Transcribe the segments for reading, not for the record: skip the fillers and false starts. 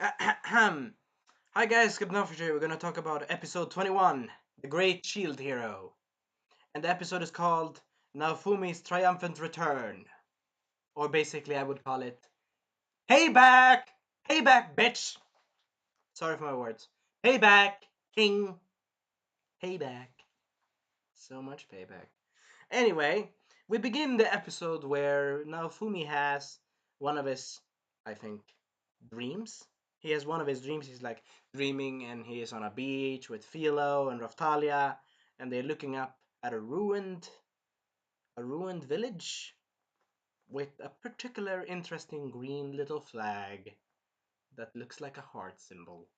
Ahem. Hi guys, Naofumi here. We're gonna talk about episode 21, The Great Shield Hero. And the episode is called Naofumi's Triumphant Return. Or basically I would call it Payback! Payback, bitch! Sorry for my words. Payback, king. Payback. So much payback. Anyway, we begin the episode where Naofumi has one of his, I think, dreams. He has one of his dreams. He's like dreaming, and he is on a beach with Philo and Raphtalia, and they're looking up at a ruined village with a particular interesting green little flag that looks like a heart symbol.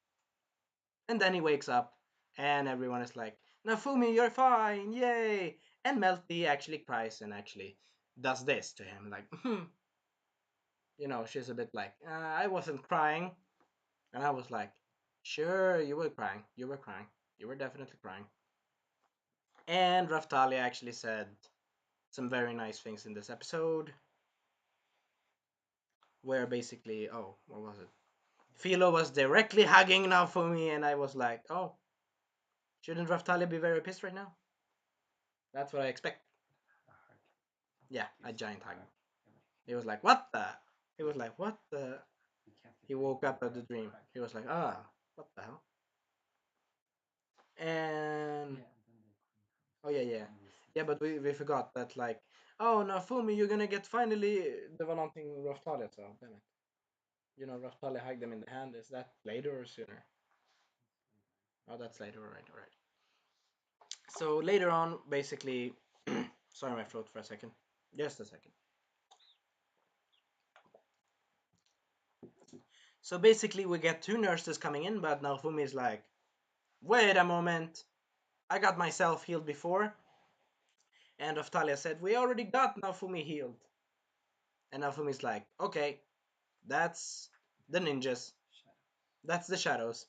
And then he wakes up, and everyone is like, "Naofumi, you're fine, yay!" And Melty actually cries and actually does this to him, like, she's a bit like, "I wasn't crying," and I was like, "Sure, you were crying, you were definitely crying." And Raphtalia actually said some very nice things in this episode, where basically, oh, what was it? Philo was directly hugging Naofumi, and I was like, oh, shouldn't Raphtalia be very pissed right now? That's what I expect. Yeah, a giant hug. He was like, what the? He was like, what the? He woke up out of the dream. He was like, what the hell? And oh yeah, but we forgot that, like, oh no, Fumi, you're gonna get finally. Det var någonting Raphtalia sa. Damn it. Raphtalia hugged them in the hand. Is that later or sooner? Oh, that's later. All right. So later on, basically, sorry, my throat for a second. Just a second. So basically, we get two nurses coming in, but now Fumi is like, wait a moment. I got myself healed before. And Raphtalia said, we already got Naofumi healed. And Naofumi's like, okay, that's the ninjas. That's the shadows.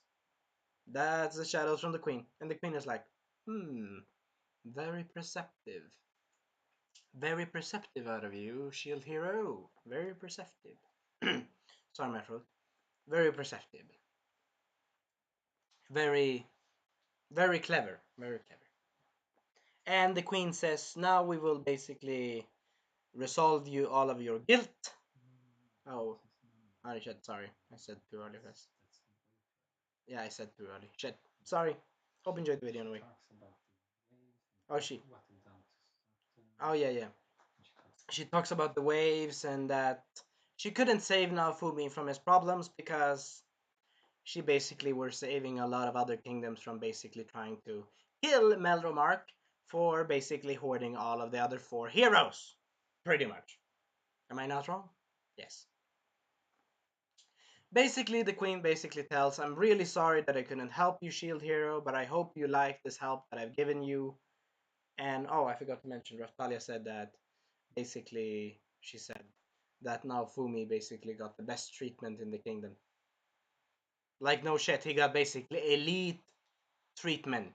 That's the shadows from the queen. And the queen is like, very perceptive. Very perceptive out of you, shield hero. Very perceptive. Sorry, my throat. Very perceptive. Very, very clever. Very clever. And the queen says, now we will basically resolve you all of your guilt. Oh, shit, sorry. I said too early first. Yeah, I said too early. Shit. Sorry. Hope you enjoyed the video anyway. Oh, she. Oh, yeah. She talks about the waves and that she couldn't save Naofumi from his problems because she basically were saving a lot of other kingdoms from basically trying to kill Melromark for basically hoarding all of the other four heroes. Pretty much. Am I not wrong? Yes. Basically, the queen basically tells, I'm really sorry that I couldn't help you, shield hero, but I hope you like this help that I've given you. And oh, I forgot to mention, Raphtalia said that basically she said that now Fumi basically got the best treatment in the kingdom. Like, no shit, he got basically elite treatment.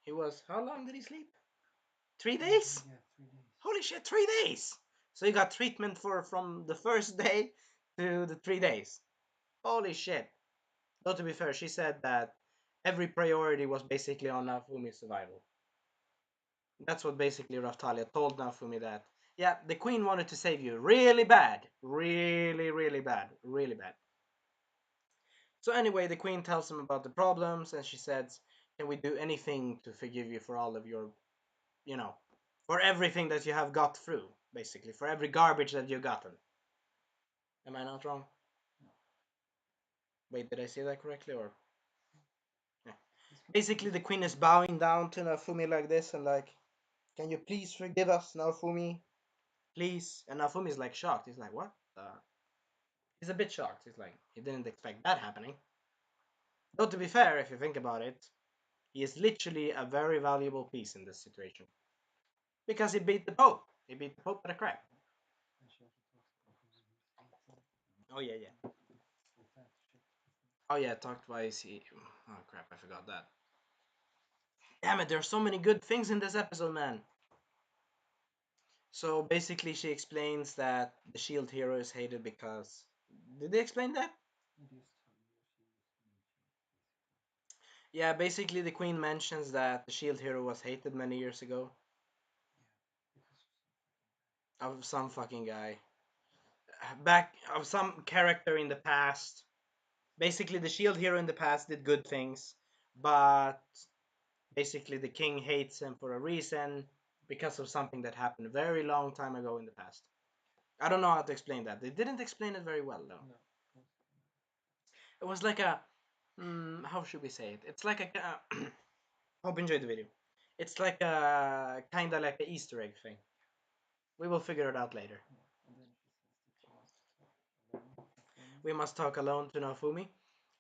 He was, how long did he sleep? 3 days? Yeah, 3 days. Holy shit, 3 days! So he got treatment from the first day to the 3 days. Holy shit. Though to be fair, she said that every priority was basically on Naofumi's survival. That's what basically Raphtalia told Naofumi, that, yeah, the queen wanted to save you really bad. Really, really bad. Really bad. So anyway, the queen tells him about the problems, and she says, can we do anything to forgive you for all of your, for everything that you have got through, basically, for every garbage that you've gotten. Am I not wrong? Wait, did I say that correctly, or? Yeah. Basically, the queen is bowing down to Naofumi like this, and like, can you please forgive us, Naofumi? Please. And Naofumi is like shocked. He's like, what? He's a bit shocked. He's like, he didn't expect that happening. Though to be fair, if you think about it, he is literally a very valuable piece in this situation. Because he beat the Pope. He beat the Pope with a crap. Oh yeah. Oh yeah, talked twice. Oh crap, I forgot that. Damn it, there's so many good things in this episode, man. So basically, she explains that the shield hero is hated because. Did they explain that? Yeah, basically the queen mentions that the shield hero was hated many years ago of some fucking guy. Back of some character in the past. Basically the shield hero in the past did good things, but basically the king hates him for a reason because of something that happened a very long time ago in the past. I don't know how to explain that. They didn't explain it very well though. No. It was like a how should we say it? It's like a hope you enjoyed the video. It's like a kind of like an Easter egg thing. We will figure it out later. We must talk alone to Naofumi.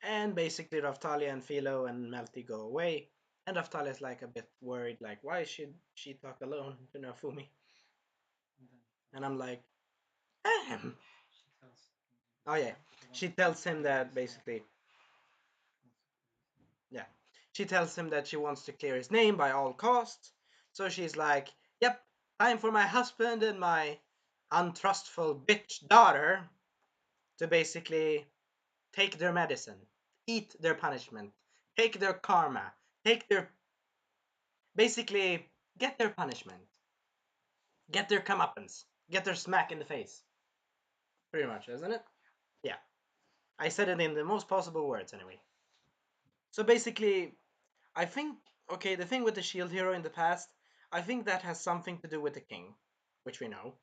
And basically Raphtalia and Philo and Melty go away. And Raphtalia is like a bit worried, like, why should she talk alone to Naofumi? And I'm like, ahem. Oh yeah. She tells him that basically, yeah. She tells him that she wants to clear his name by all costs. So she's like, yep, time for my husband and my untrustful bitch daughter to basically take their medicine, eat their punishment, take their karma, take their basically get their punishment, get their comeuppance, get their smack in the face. Pretty much, isn't it? Yeah. I said it in the most possible words anyway. So basically, I think okay, the thing with the shield hero in the past, I think that has something to do with the king, which we know.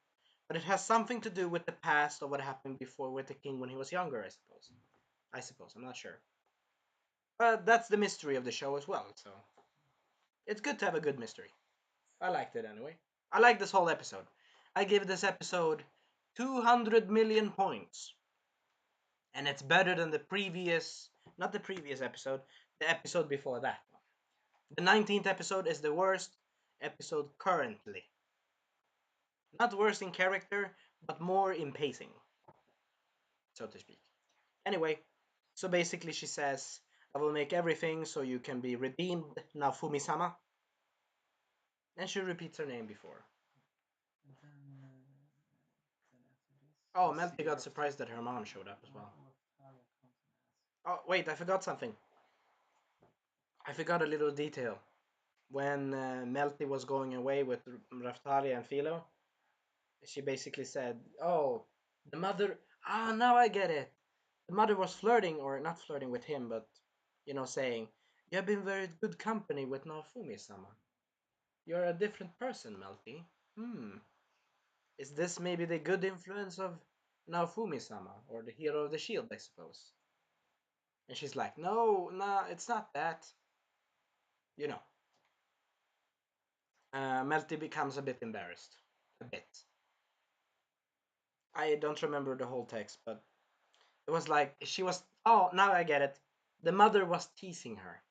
But it has something to do with the past of what happened before with the king when he was younger, I suppose. I'm not sure. But that's the mystery of the show as well, so it's good to have a good mystery. I liked it anyway. I like this whole episode. I give this episode 200 million points. And it's better than the previous, not the previous episode, the episode before that. The 19th episode is the worst episode currently. Not worse in character, but more in pacing, so to speak. Anyway, so basically she says, I will make everything so you can be redeemed, Naofumi-sama. And she repeats her name before. Oh, Melty got surprised that her mom showed up as well. Oh, wait, I forgot something. I forgot a little detail. When Melty was going away with Raphtalia and Philo, she basically said, "Oh, the mother. Ah, now I get it. The mother was flirting, or not flirting with him, but saying, you have been very good company with Naofumi-sama. You're a different person, Melty. Hmm. Is this maybe the good influence of Naofumi-sama, or the hero of the shield, I suppose?" And she's like, "No, nah, it's not that." You know. Melty becomes a bit embarrassed. A bit. I don't remember the whole text, but it was like she was. Oh, now I get it. The mother was teasing her.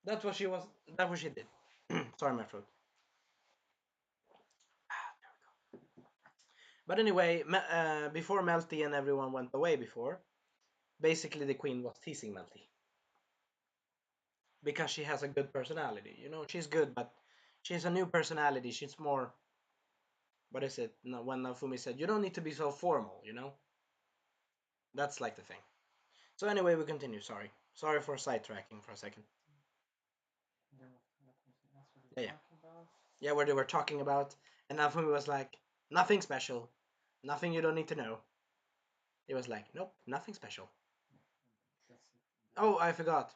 That's what she was. That's what she did. Sorry, my throat. But anyway, before Melty and everyone went away, basically the queen was teasing Melty because she has a good personality. She's good, but she has a new personality. She's more. What is it? When Naofumi said, "You don't need to be so formal," That's like the thing. So anyway, we continue. Sorry for sidetracking for a second. Yeah, yeah. Yeah, where they were talking about, and Naofumi was like, "Nothing special, nothing you don't need to know." He was like, "Nope, nothing special." Oh, I forgot.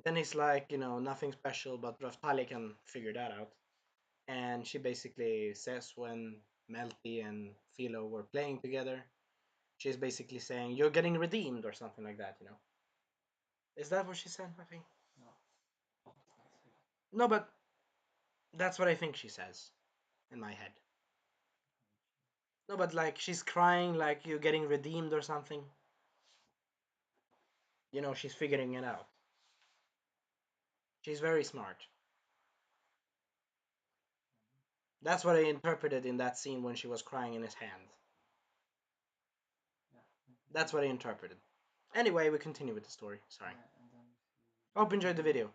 Then he's like, nothing special, but Raftali can figure that out. And she basically says when Melty and Philo were playing together, she's basically saying, "You're getting redeemed," or something like that. Is that what she said, I think? No, but that's what I think she says in my head. No, but like she's crying like you're getting redeemed or something. She's figuring it out. She's very smart. That's what I interpreted in that scene when she was crying in his hand. That's what I interpreted. Anyway, we continue with the story. Sorry. Hope you enjoyed the video.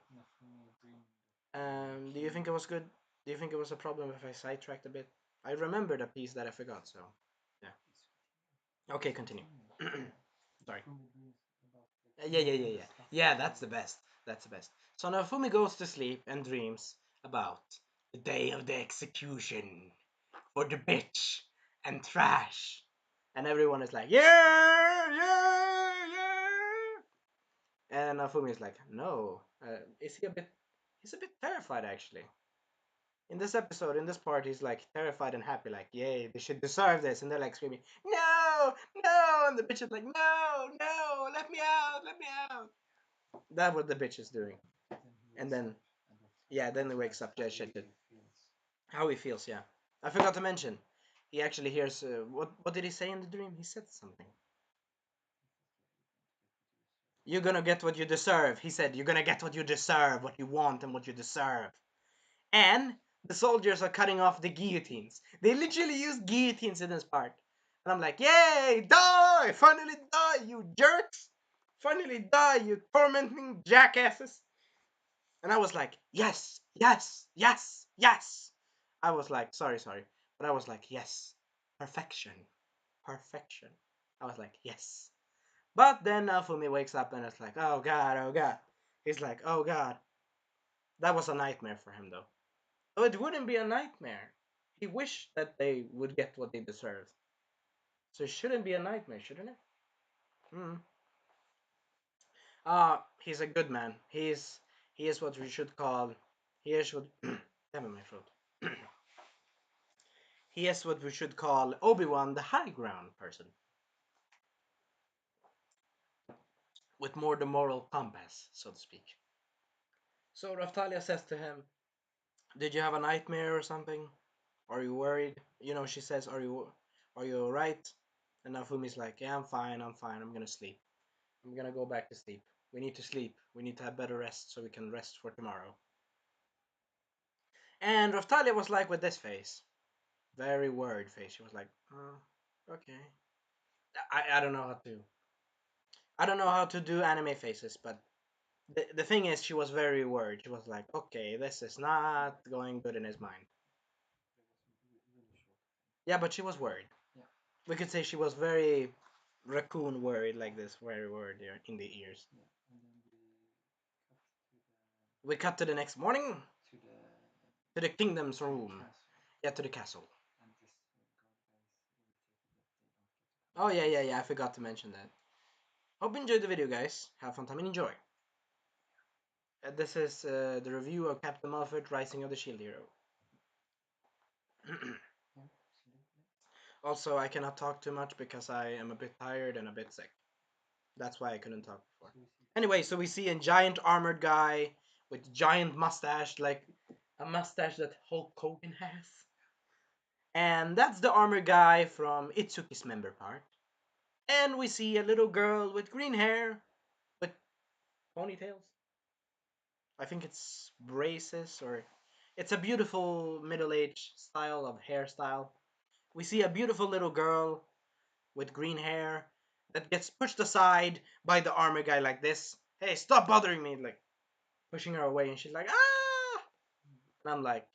Do you think it was good? Do you think it was a problem if I sidetracked a bit? I remembered a piece that I forgot, so yeah. Okay, continue. Sorry. Yeah, yeah, yeah, yeah. Yeah, that's the best. That's the best. So Naofumi goes to sleep and dreams about the day of the execution for the bitch and trash. And everyone is like, yeah, yeah, yeah. And Naofumi is like, no. Is he a bit? He's a bit terrified actually. In this episode, in this part, he's like terrified and happy, like, yay, they should deserve this. And they're like screaming, no, no. And the bitch is like, no, no, let me out, let me out. That's what the bitch is doing. And then, yeah, then he wakes up. Yeah, shit. How he feels, yeah. I forgot to mention, he actually hears, what did he say in the dream? He said something. You're gonna get what you deserve. He said, you're gonna get what you deserve, what you want and what you deserve. And the soldiers are cutting off the guillotines. They literally use guillotines in this part. And I'm like, yay, die! Finally die, you jerks! Finally die, you tormenting jackasses! And I was like, yes, yes, yes, yes! I was like, sorry, but I was like, yes, perfection, perfection. I was like, yes. But then Naofumi wakes up and it's like, oh god, oh god. He's like, oh god. That was a nightmare for him though. Oh, it wouldn't be a nightmare. He wished that they would get what they deserve. So it shouldn't be a nightmare, shouldn't it? Hmm. He's a good man. He is what we should call. He is what. Damn it, my throat. He is what we should call Obi-Wan, the high ground person, with more the moral compass, so to speak. So Raphtalia says to him, "Did you have a nightmare or something? Are you worried?" You know, she says, are you alright?" And Nafumi's like, "Yeah, I'm fine. I'm fine. I'm gonna sleep. I'm gonna go back to sleep. We need to sleep. We need to have better rest so we can rest for tomorrow." And Raphtalia was like with this face, very worried face. She was like, "Oh, okay." I don't know how to. I don't know how to do anime faces, but the thing is, she was very worried. She was like, "Okay, this is not going good in his mind." Yeah, but she was worried. We could say she was very raccoon worried, like this, very worried in the ears. We cut to the next morning to the kingdom's room. Yeah, to the castle. Oh yeah. I forgot to mention that. Hope you enjoyed the video, guys. Have fun time and enjoy. This is the review of Captain Malford, Rising of the Shield Hero. Also, I cannot talk too much because I am a bit tired and a bit sick. That's why I couldn't talk before. Anyway, so we see a giant armored guy with giant mustache, like a mustache that Hulk Hogan has. And that's the armored guy from Itsuki's member part. And we see a little girl with green hair with ponytails. I think it's braces or it's a beautiful middle-aged style of hairstyle. We see a beautiful little girl with green hair that gets pushed aside by the armor guy like this. Hey, stop bothering me! Like pushing her away, and she's like, ah! And I'm like,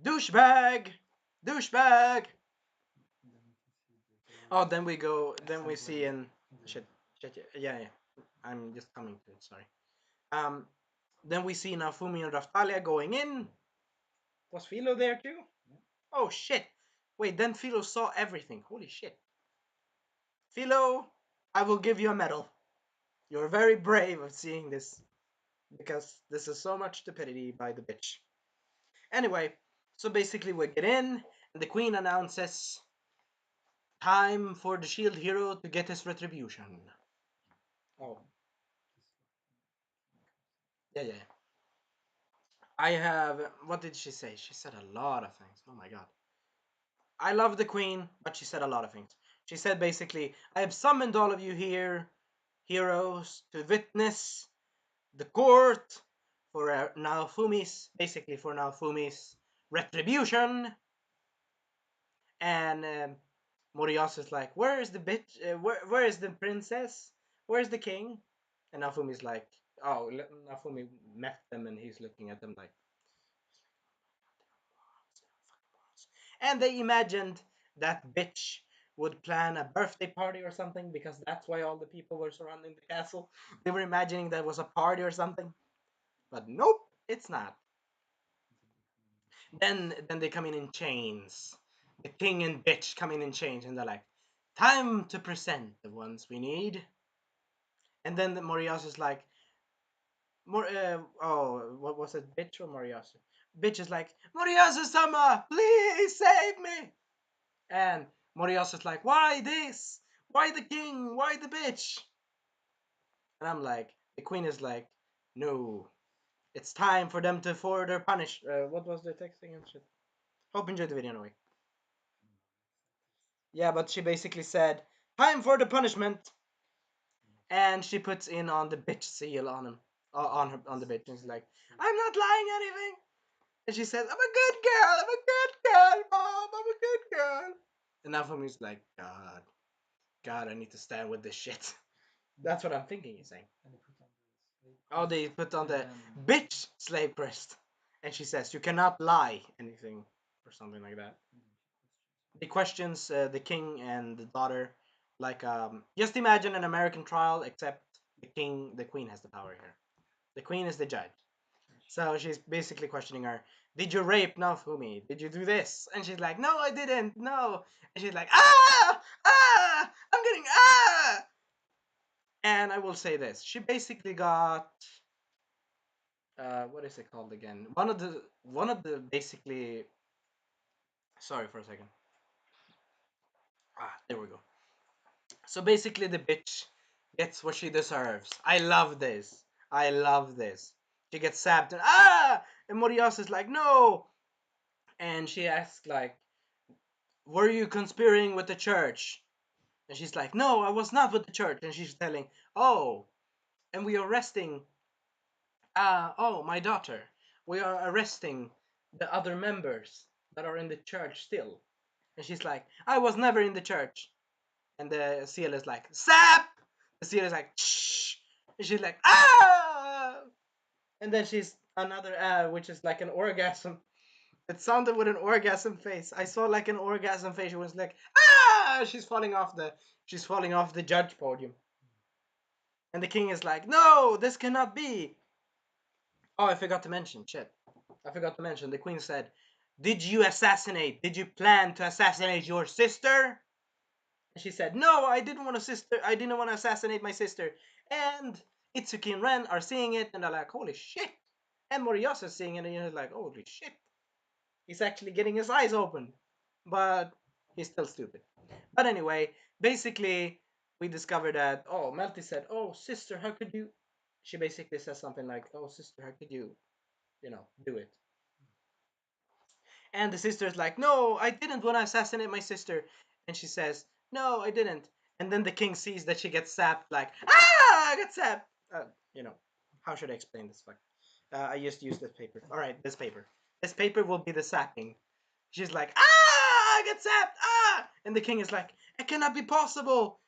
douchebag, douchebag. Oh, then we go. Then we see in shit, yeah. I'm just coming to it. Sorry. Um, then we see Naofumi and Raphtalia going in. Was Philo there too? Oh shit! Wait, then Philo saw everything. Holy shit! Philo, I will give you a medal. You're very brave of seeing this because this is so much stupidity by the bitch. Anyway, so basically we get in and the queen announces time for the shield hero to get his retribution. Oh, yeah. I have. What did she say? She said a lot of things. Oh my god. I love the queen, but she said a lot of things. She said basically, I have summoned all of you here, heroes, to witness the court for basically for Naofumi's retribution. And Motoyasu is like, where is the bitch? Where is the princess? Where's the king? And Naofumi's like, oh, Naofumi met them and he's looking at them like, and they imagined that bitch would plan a birthday party or something, because that's why all the people were surrounding the castle. They were imagining that was a party or something. But nope, it's not. Then they come in chains. The king and bitch come in chains, and they're like, "Time to present the ones we need." And then the Moriyasu is like, what was it, bitch or Moriyasu? Bitch is like, "Moriyasu-sama, please save me." And Moriyasu is like, "Why this? Why the king? Why the bitch?" And I'm like, the queen is like, "No, it's time for them to further punish." What was the texting and shit? Hope you enjoyed the video anyway. Yeah, but she basically said, "Time for the punishment," and she puts in on the bitch seal on him, on the bitch, and she's like, "I'm not lying anything." And she says, "I'm a good girl. I'm a good girl, mom. I'm a good girl." And Naofumi's like, God, I need to stand with this shit." That's what I'm thinking. He's saying. Oh, they put on the bitch slave crest, and she says, "You cannot lie anything," or something like that. He questions the king and the daughter, like, just imagine an American trial, except the queen has the power here. The queen is the judge. So she's basically questioning her. "Did you rape Naofumi? Did you do this?" And she's like, "No, I didn't. No." And she's like, I'm getting ah." And I will say this: she basically got what is it called again? One of the basically. Sorry for a second. There we go. So basically, the bitch gets what she deserves. I love this. I love this. She gets stabbed and and Moriyasu is like, "No," and she asks like, "Were you conspiring with the church?" And she's like, "No, I was not with the church." And she's telling, "Oh, and we are arresting. Oh, my daughter. We are arresting the other members that are in the church still." And she's like, "I was never in the church." And the seal is like, "Zap!" The seal is like, "Shh!" And she's like, "Ah!" And then she's another which is like an orgasm. It sounded with an orgasm face. I saw like an orgasm face. She was like, "Ah!" She's falling off the judge podium. And the king is like, "No, this cannot be." Oh, I forgot to mention. Shit. I forgot to mention. The queen said, "Did you assassinate? Did you plan to assassinate your sister?" And she said, "No, I didn't want a sister. I didn't want to assassinate my sister." And Itsuki and Ren are seeing it, and they're like, "Holy shit!" And Moriyasu is seeing it, and he's like, "Holy shit!" He's actually getting his eyes open, but he's still stupid. But anyway, basically, we discovered that. Oh, Melty said, "Oh, sister, how could you?" She basically says something like, "Oh, sister, how could you, do it?" And the sister is like, "No, I didn't want to assassinate my sister." And she says, "No, I didn't." And then the king sees that she gets sapped, like, I got sapped. How should I explain this? Fuck. I just used this paper. All right, this paper. This paper will be the sapping. She's like, I get sapped. And the king is like, "It cannot be possible."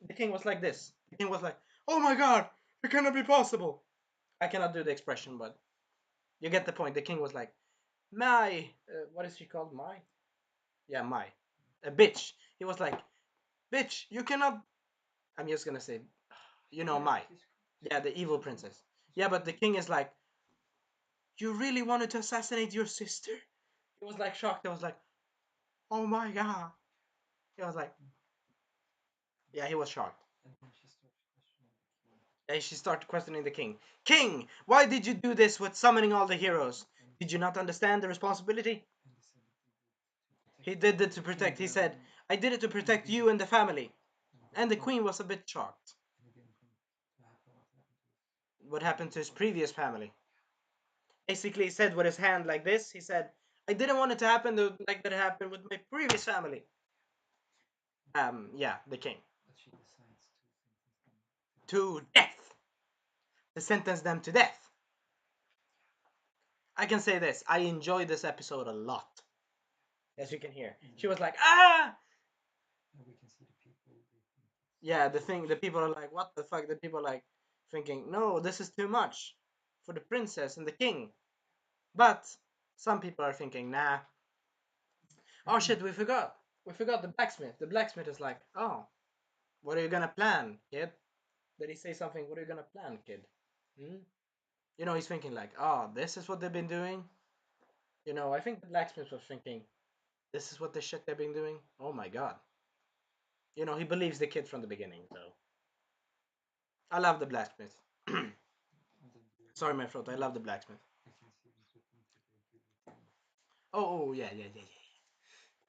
The king was like this. The king was like, "Oh my god, it cannot be possible." I cannot do the expression, but you get the point. The king was like, "My, what is she called? My, yeah, my, a bitch." He was like, "Bitch, you cannot." I'm just gonna say, my, yeah, the evil princess. Yeah, but the king is like, "You really wanted to assassinate your sister?" He was like shocked. I was like, "Oh my god." He was like, yeah, he was shocked. Yeah, she started questioning the king. "King, why did you do this with summoning all the heroes? Did you not understand the responsibility?" He did it to protect. He said, "I did it to protect you and the family." And the queen was a bit shocked. What happened to his previous family? Basically, he said with his hand like this. He said, "I didn't want it to happen like that happened with my previous family." Yeah, the king. To death. To sentence them to death. I can say this. I enjoyed this episode a lot. As you can hear. She was like, "Ah!" Yeah, the people are like, "What the fuck?" The people are like thinking, "No, this is too much for the princess and the king." But some people are thinking, "Nah." Oh shit, we forgot. We forgot the blacksmith. The blacksmith is like, oh, what are you gonna plan, kid? Did he say something? What are you gonna plan, kid? Hmm? You know, he's thinking like, oh, this is what they've been doing. You know, I think the blacksmith was thinking, this is what the shit they've been doing. Oh my god. You know, he believes the kid from the beginning. So I love the blacksmith. Sorry, my throat. I love the blacksmith. Oh, yeah, yeah, yeah, yeah.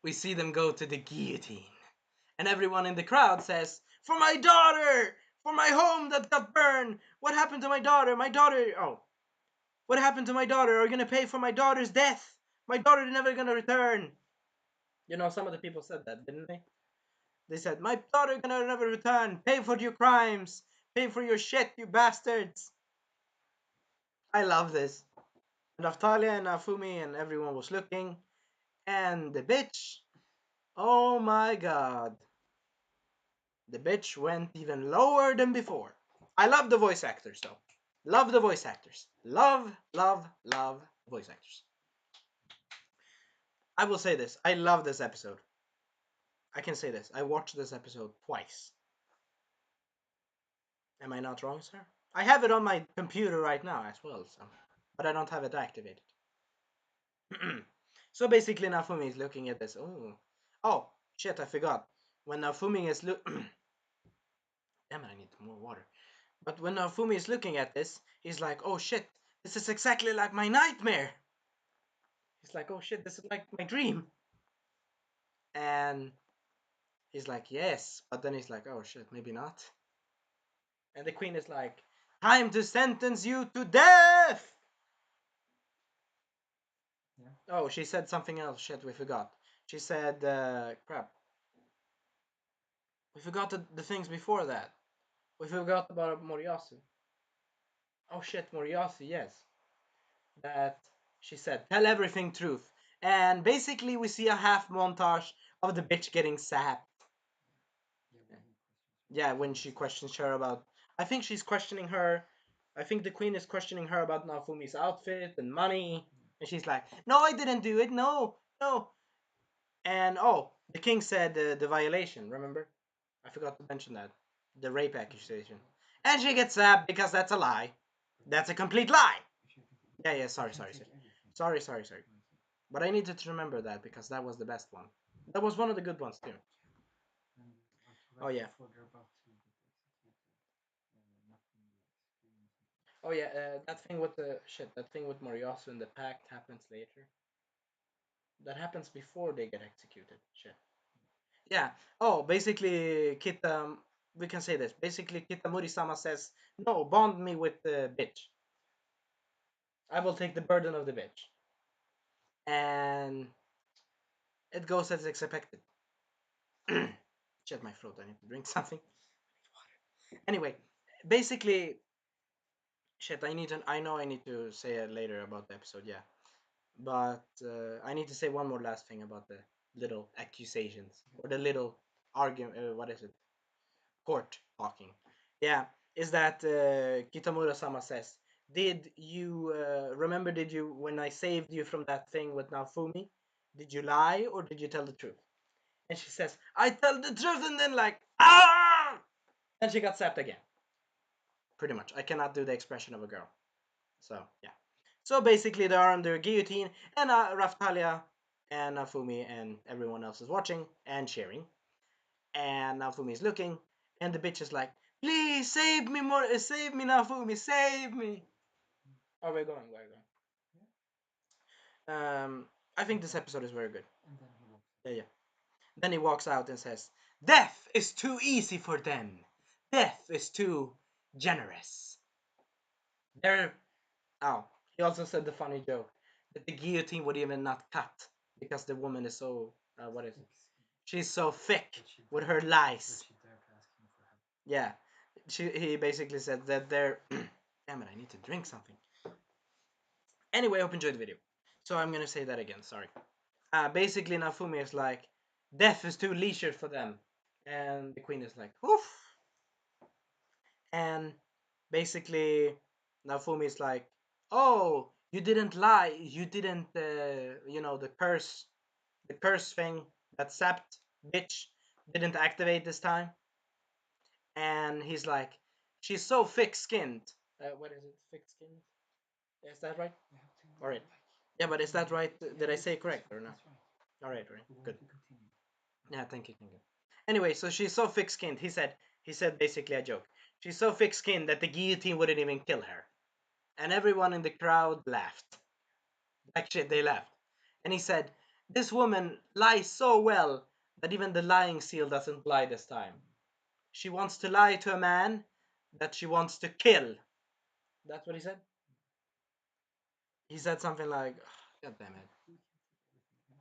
We see them go to the guillotine, and everyone in the crowd says, "For my daughter! For my home that got burned! What happened to my daughter? My daughter! Oh, what happened to my daughter? Are you gonna pay for my daughter's death? My daughter never gonna return." You know, some of the people said that, didn't they? They said, "My daughter gonna never return. Pay for your crimes. Pay for your shit, you bastards." I love this. Raphtalia and Naofumi and everyone was looking, and the bitch. Oh my god. The bitch went even lower than before. I love the voice actors though. Love the voice actors. Love, love, love voice actors. I will say this. I love this episode. I can say this. I watched this episode twice. Am I not wrong, sir? I have it on my computer right now as well, so, but I don't have it activated. So basically, Naofumi is looking at this. Oh, shit! I forgot. When Naofumi is damn it, I need more water. But when Naofumi is looking at this, he's like, "Oh shit! This is exactly like my nightmare." He's like, "Oh shit! This is like my dream." And he's like, "Yes," but then he's like, "Oh shit! Maybe not." And the queen is like, "Time to sentence you to death." Yeah. Oh, she said something else. Shit, we forgot. She said, crap. We forgot the things before that. We forgot about Motoyasu. Oh shit, Motoyasu, yes. That she said, tell everything truth. And basically we see a half montage of the bitch getting sapped. Yeah, when she questions her about, I think she's questioning her, I think the queen is questioning her about Naofumi's outfit and money. And she's like, no, I didn't do it, no, no. And oh, the king said the violation, remember? I forgot to mention that. The rape accusation. And she gets sapped because that's a lie. That's a complete lie. Yeah, yeah, sorry. But I needed to remember that because that was the best one. That was one of the good ones too. Oh yeah. Oh yeah, that thing with the shit. That thing with Motoyasu and the pact happens later. That happens before they get executed. Shit. Yeah. Oh, basically, Kita. We can say this. Basically, Kitamuri-sama says, "No, bond me with the bitch. I will take the burden of the bitch." And it goes as expected. Shit, my throat. I need to drink something. Anyway, basically, shit. I know I need to say it later about the episode. Yeah, but I need to say one more last thing about the little accusations or the little argument. What is it? Court talking. Yeah, is that Kitamura-sama says, "Did you remember? Did you when I saved you from that thing with Naofumi? Did you lie or did you tell the truth?" And she says, "I tell the truth," and then like ah, and she got sapped again. Pretty much. I cannot do the expression of a girl. So yeah. So basically, they are under guillotine, and Raphtalia and Naofumi and everyone else is watching and cheering. And Naofumi is looking, and the bitch is like, "Please save me more, save me, Naofumi, save me." Oh, we're going, we're going. I think this episode is very good. Yeah, yeah. Then he walks out and says, "Death is too easy for them. Death is too generous." They're oh. He also said the funny joke that the guillotine would even not cut because the woman is so what is it? She's so thick with her lies. Yeah, he basically said that they're. Damn it! I need to drink something. Anyway, I hope you enjoyed the video. So I'm gonna say that again. Sorry. Basically, Naofumi is like, death is too leisure for them, and the queen is like, oof. And basically, Naofumi is like, oh, you didn't lie. You didn't, the curse thing that sapped bitch didn't activate this time, and he's like, she's so thick-skinned. What is it? Thick-skinned? Is that right? All right. Yeah, but is that right? Did I say correct or not? All right, right. Good. Yeah, thank you, thank you. Anyway, so she's so thick-skinned. He said basically a joke. She's so thick-skinned that the guillotine wouldn't even kill her, and everyone in the crowd laughed. Like shit, they laughed. And he said, "This woman lies so well that even the lying seal doesn't lie this time. She wants to lie to a man that she wants to kill." That's what he said. He said something like, "God damn it."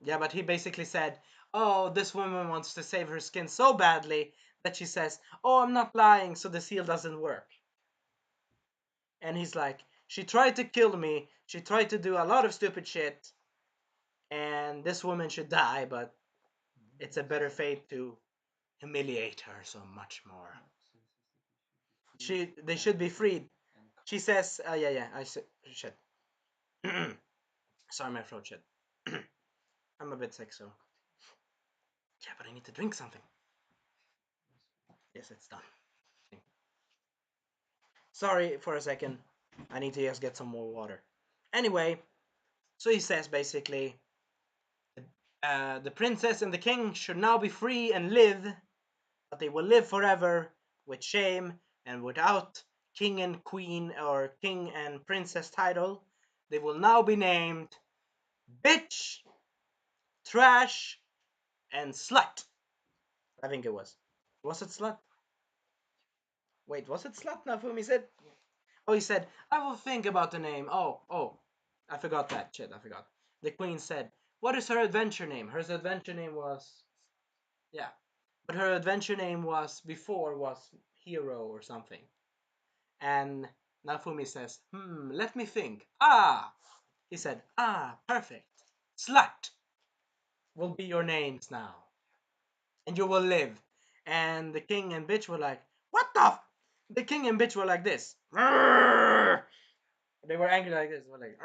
Yeah, but he basically said, "Oh, this woman wants to save her skin so badly that she says, 'Oh, I'm not lying, so the seal doesn't work.'" And he's like, "She tried to kill me. She tried to do a lot of stupid shit, and this woman should die, but it's a better fate to humiliate her so much more. They should be freed." She says, yeah, yeah, I said, shit. Sorry, my throat shit. I'm a bit sick, so. Yeah, but I need to drink something. Yes, it's done. Sorry for a second. I need to just get some more water. Anyway, so he says basically, the princess and the king should now be free and live, but they will live forever with shame and without king and queen or king and princess title. They will now be named bitch, trash, and slut. I think it was. Was it slut? Wait, was it slut? Naofumi said. Oh, he said, "I will think about the name." Oh, I forgot that. Shit, I forgot. The queen said, "What is her adventure name?" Her adventure name was, yeah, but her adventure name was hero or something. And Naofumi says, let me think. Ah, he said, perfect. Slut will be your names now, and you will live. And the king and bitch were like, "What the?" The king and bitch were like this. They were angry like this. They were like,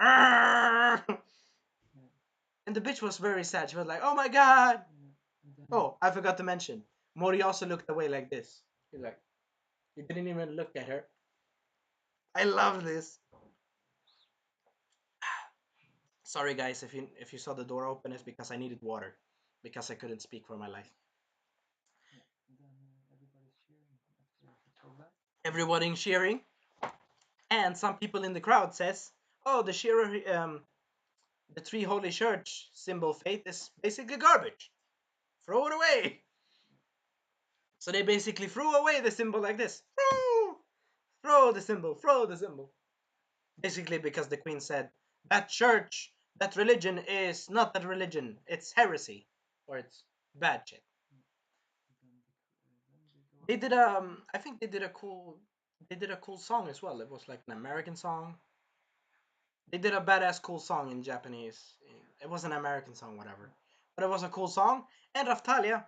and the bitch was very sad. She was like, "Oh my god." Oh, I forgot to mention. Motoyasu looked away like this. He's like, he didn't even look at her. I love this. Sorry guys, if you saw the door open, it's because I needed water, because I couldn't speak for my life. Everybody cheering, and some people in the crowd says, "Oh, the shearer, the three holy church symbol faith is basically garbage. Throw it away." So they basically threw away the symbol like this. Throw the symbol, throw the symbol. Basically because the queen said, that church, that religion is not that religion. It's heresy, or it's bad shit. They did I think they did a cool song as well. It was like an American song. They did a badass cool song in Japanese. It was an American song, whatever. But it was a cool song. And Raphtalia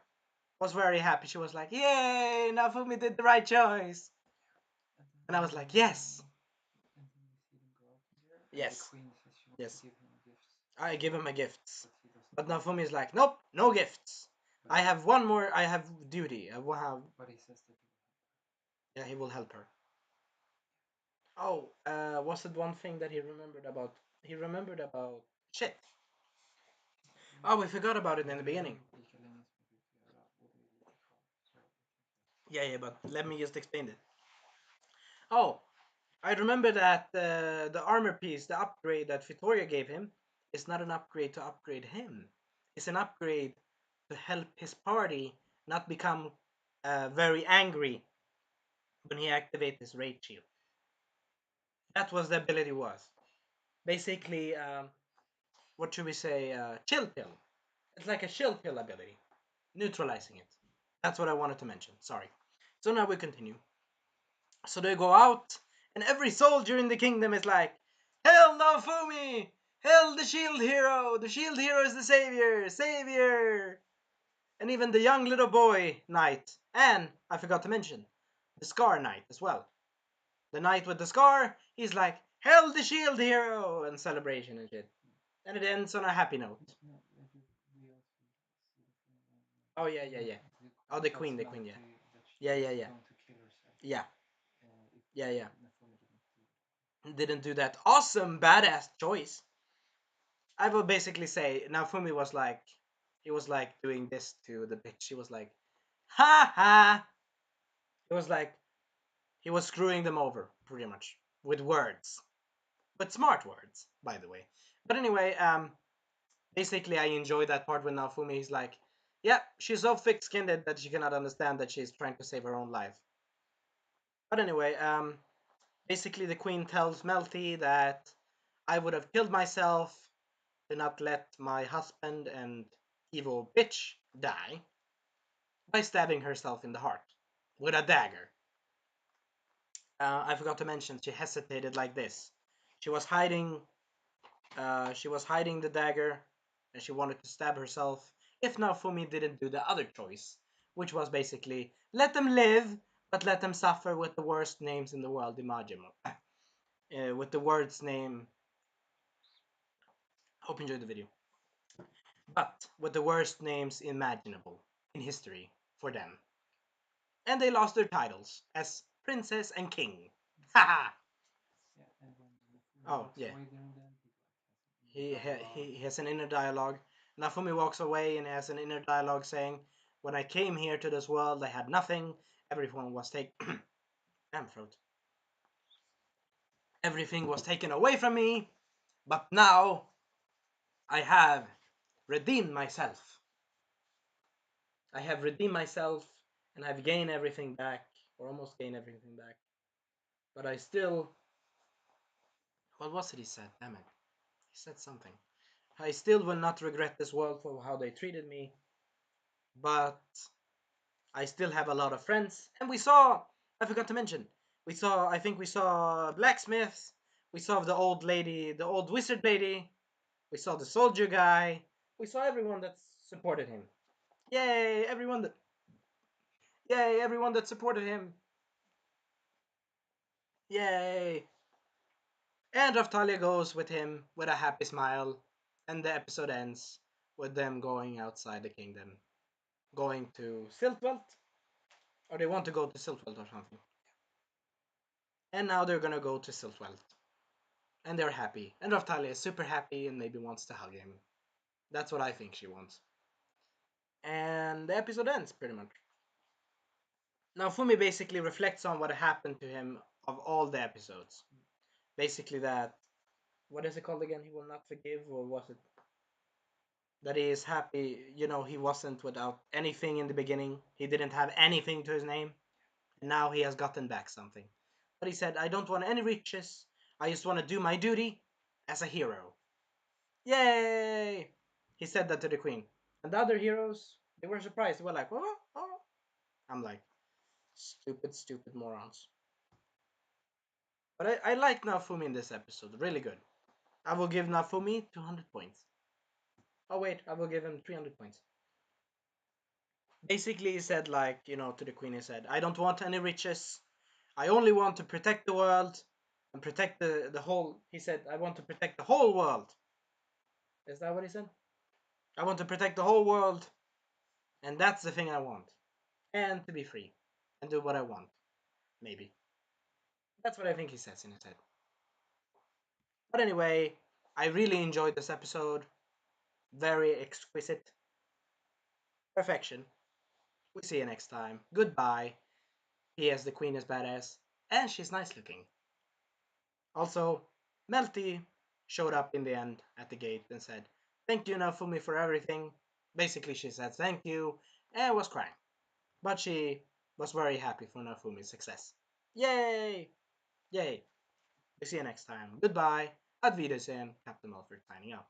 was very happy. She was like, "Yay, Naofumi did the right choice." And I was like, "Yes." Yes. Yes. I give him a gift. But Naofumi is like, "Nope, no gifts. I have one more. I have duty. I will have." Yeah, he will help her. Oh, was it one thing that he remembered about? He remembered about shit. Oh, we forgot about it in the beginning. Yeah, yeah, but let me just explain it. Oh, I remember that the armor piece, the upgrade that Vittoria gave him, is not an upgrade to upgrade him. It's an upgrade to help his party not become very angry when he activates his rage shield. That was the ability was. Basically, what should we say? Chill pill. It's like a chill pill ability, neutralizing it. That's what I wanted to mention. Sorry. So now we continue. So they go out, and every soldier in the kingdom is like, "Hail Naofumi! Hail the shield hero! The shield hero is the savior! Savior!" And even the young little boy knight, and I forgot to mention, the scar knight as well. The knight with the scar, he's like, "Hail the shield hero!" and celebration and shit. And it ends on a happy note. Oh yeah, yeah, yeah. Oh, the queen, yeah. Yeah, yeah, yeah. Yeah, yeah, yeah. Didn't do that. Awesome, badass choice. I will basically say Naofumi was like, he was like doing this to the bitch. He was like, ha ha. It was like he was screwing them over pretty much with words, but smart words, by the way. But anyway, basically I enjoy that part when Naofumi is like, yeah, she's so thick-skinned that she cannot understand that she's trying to save her own life. But anyway, basically the queen tells Melty that I would have killed myself to not let my husband and evil bitch die by stabbing herself in the heart with a dagger. I forgot to mention she hesitated like this. She was hiding. She was hiding the dagger, and she wanted to stab herself. If Naofumi didn't do the other choice, which was basically let them live, but let them suffer with the worst names in the world imaginable. With the words name. Hope you enjoyed the video. But with the worst names imaginable in history for them. And they lost their titles as princess and king. Haha! Oh, yeah. He has an inner dialogue. Naofumi walks away and has an inner dialogue saying, when I came here to this world, I had nothing. Everyone was taken. Damn throat. Everything was taken away from me. But now I have redeemed myself. I have redeemed myself and I've gained everything back, or almost gained everything back. But I still. What was it he said? Damn it. He said something. I still will not regret this world for how they treated me. But I still have a lot of friends. And we saw. I forgot to mention. We saw. I think we saw blacksmiths. We saw the old lady, the old wizard lady. We saw the soldier guy. We saw everyone that supported him. Yay! Everyone that. Yay! Everyone that supported him. Yay! And Raphtalia goes with him with a happy smile, and the episode ends with them going outside the kingdom, going to Siltveld, or they want to go to Siltveld or something. And now they're gonna go to Siltveld, and they're happy. And Raphtalia is super happy and maybe wants to hug him. That's what I think she wants. And the episode ends pretty much. Now Fumi basically reflects on what happened to him of all the episodes. Basically that, what is it called again? He will not forgive, or was it that he is happy? He wasn't without anything in the beginning. He didn't have anything to his name. And now he has gotten back something. But he said, I don't want any riches. I just want to do my duty as a hero. Yay! He said that to the queen. And the other heroes, they were surprised. They were like, oh, oh. I'm like, stupid, stupid morons. But I like Naofumi in this episode. Really good. I will give Naofumi 200 points. Oh, wait, I will give him 300 points. Basically, he said, like, to the queen, he said, I don't want any riches. I only want to protect the world and protect the whole. He said, I want to protect the whole world. Is that what he said? I want to protect the whole world, and that's the thing I want. And to be free and do what I want. Maybe. That's what I think he says in his head. But anyway, I really enjoyed this episode. Very exquisite. Perfection. We see you next time. Goodbye. P.S. The queen is badass. And she's nice looking. Also, Melty showed up in the end at the gate and said, thank you Naofumi for everything. Basically, she said thank you and was crying. But she was very happy for Naofumi's success. Yay! Yay! We see you next time. Goodbye. Auf Wiedersehen. Captain Alfred signing out.